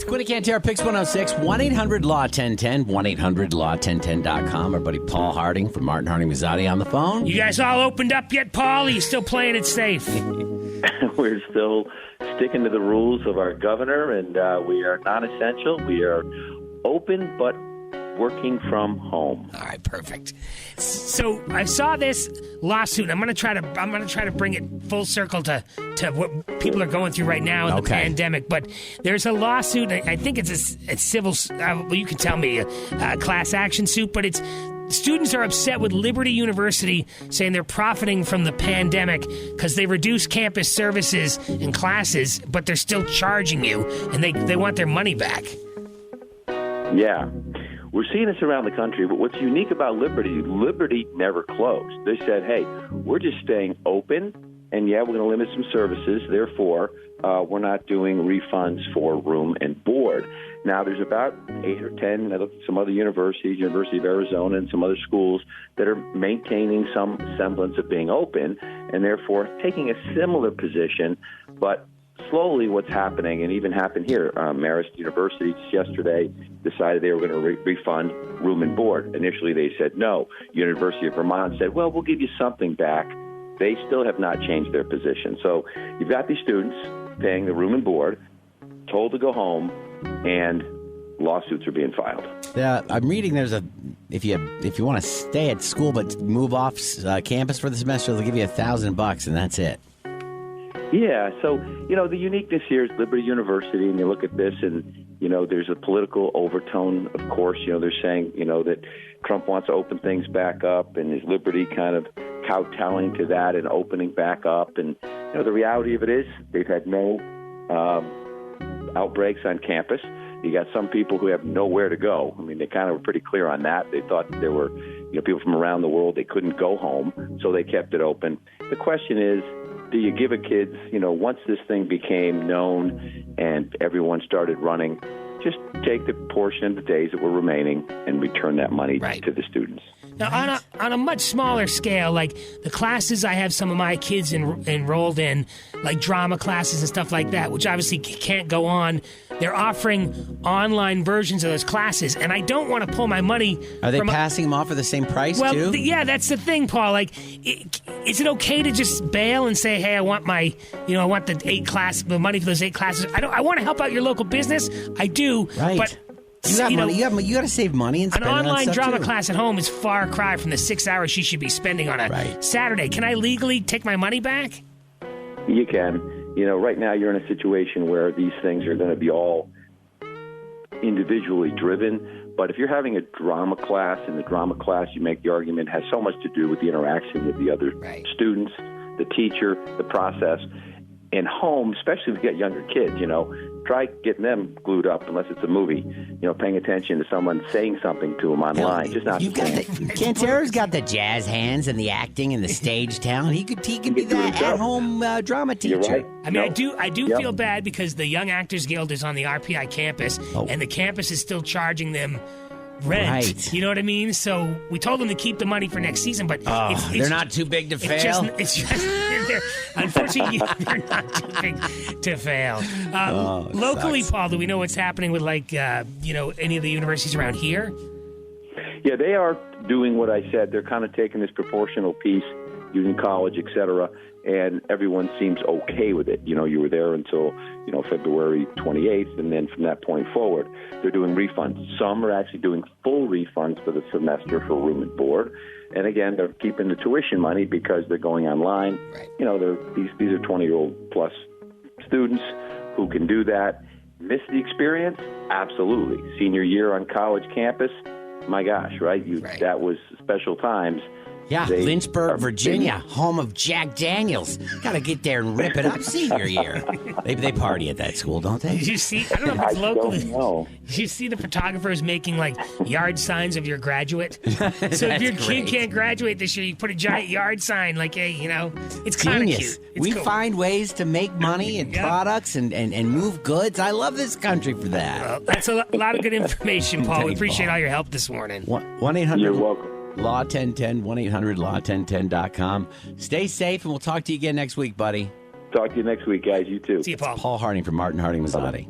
Quinny Cantero, PYX106, 1-800-LAW-1010, 1-800-LAW-1010.com. Our buddy Paul Harding from Martin Harding Mazzotti on the phone. You guys all opened up yet, Paul? Or are you still playing it safe? We're still sticking to the rules of our governor, and we are non-essential. We are open, but working from home. All right, perfect. So I saw this lawsuit. I'm going to try to bring it full circle to what people are going through right now in the pandemic. But there's a lawsuit. I think it's a civil. Well, you can tell me a class action suit, but it's. Students are upset with Liberty University saying they're profiting from the pandemic because they reduced campus services and classes, but they're still charging you, and they want their money back. Yeah. We're seeing this around the country, but what's unique about Liberty never closed. They said, hey, we're just staying open, and yeah, we're going to limit some services. Therefore, we're not doing refunds for room and board. Now, there's about 8 or 10, some other universities, University of Arizona and some other schools that are maintaining some semblance of being open and therefore taking a similar position. But slowly what's happening, and even happened here, Marist University just yesterday decided they were going to refund room and board. Initially, they said no. University of Vermont said, well, we'll give you something back. They still have not changed their position. So you've got these students paying the room and board, told to go home, and lawsuits are being filed. Yeah, I'm reading there's if you want to stay at school but move off campus for the semester, they'll give you $1,000 and that's it. Yeah, so, the uniqueness here is Liberty University, and you look at this and, there's a political overtone, of course. They're saying, that Trump wants to open things back up, and is Liberty kind of kowtowing to that and opening back up. And, the reality of it is they've had no outbreaks on campus. You got some people who have nowhere to go. I mean, they kind of were pretty clear on that. They thought there were, people from around the world, they couldn't go home, so they kept it open. The question is, do you give a kid, once this thing became known and everyone started running, just take the portion of the days that were remaining and return that money to the students. Now, on a much smaller scale, like the classes I have some of my kids enrolled in, like drama classes and stuff like that, which obviously can't go on, they're offering online versions of those classes, and I don't want to pull my money. Are they passing them off for the same price, too? Yeah, that's the thing, Paul. Like, is it okay to just bail and say, hey, I want the the money for those 8 classes? I want to help out your local business. I do, right. But you got money. You got to save money and spend it on stuff. An online drama class at home is far cry from the 6 hours she should be spending on a Saturday. Can I legally take my money back? You can. Right now you're in a situation where these things are going to be all individually driven. But if you're having a drama class, in the drama class you make the argument has so much to do with the interaction with the other students, the teacher, the process. And home, especially if you get younger kids, try getting them glued up, unless it's a movie, paying attention to someone saying something to them online. Cantero's got the jazz hands and the acting and the stage talent. He could be that at-home drama teacher. You're right. I mean, I do feel bad because the Young Actors Guild is on the RPI campus, and the campus is still charging them rent. Right. You know what I mean? So we told them to keep the money for next season, but they're not too big to fail. Unfortunately, they're not too big to fail. Locally, sucks. Paul, do we know what's happening with any of the universities around here? Yeah, they are doing what I said. They're kind of taking this proportional piece, Union College, et cetera, and everyone seems okay with it. You were there until, February 28th, and then from that point forward, they're doing refunds. Some are actually doing full refunds for the semester for room and board. And again, they're keeping the tuition money because they're going online. Right. These are 20-year-old plus students who can do that. Miss the experience? Absolutely. Senior year on college campus? My gosh, right? That was special times. Yeah, Lynchburg, Virginia, home of Jack Daniels. Got to get there and rip it up senior year. They party at that school, don't they? Did you see? I don't know if it's local. Don't know. Did you see the photographers making yard signs of your graduate? So if your kid can't graduate this year, you put a giant yard sign hey, it's kind of cute. We find ways to make money and products and move goods. I love this country for that. Well, that's a lot of good information, Paul. We appreciate all your help this morning. 1-800. You're welcome. Law 1010, 1-800-LAW-1010.com. Stay safe, and we'll talk to you again next week, buddy. Talk to you next week, guys. You too. See you, Paul. Paul Harding from Martin Harding Mazzotti.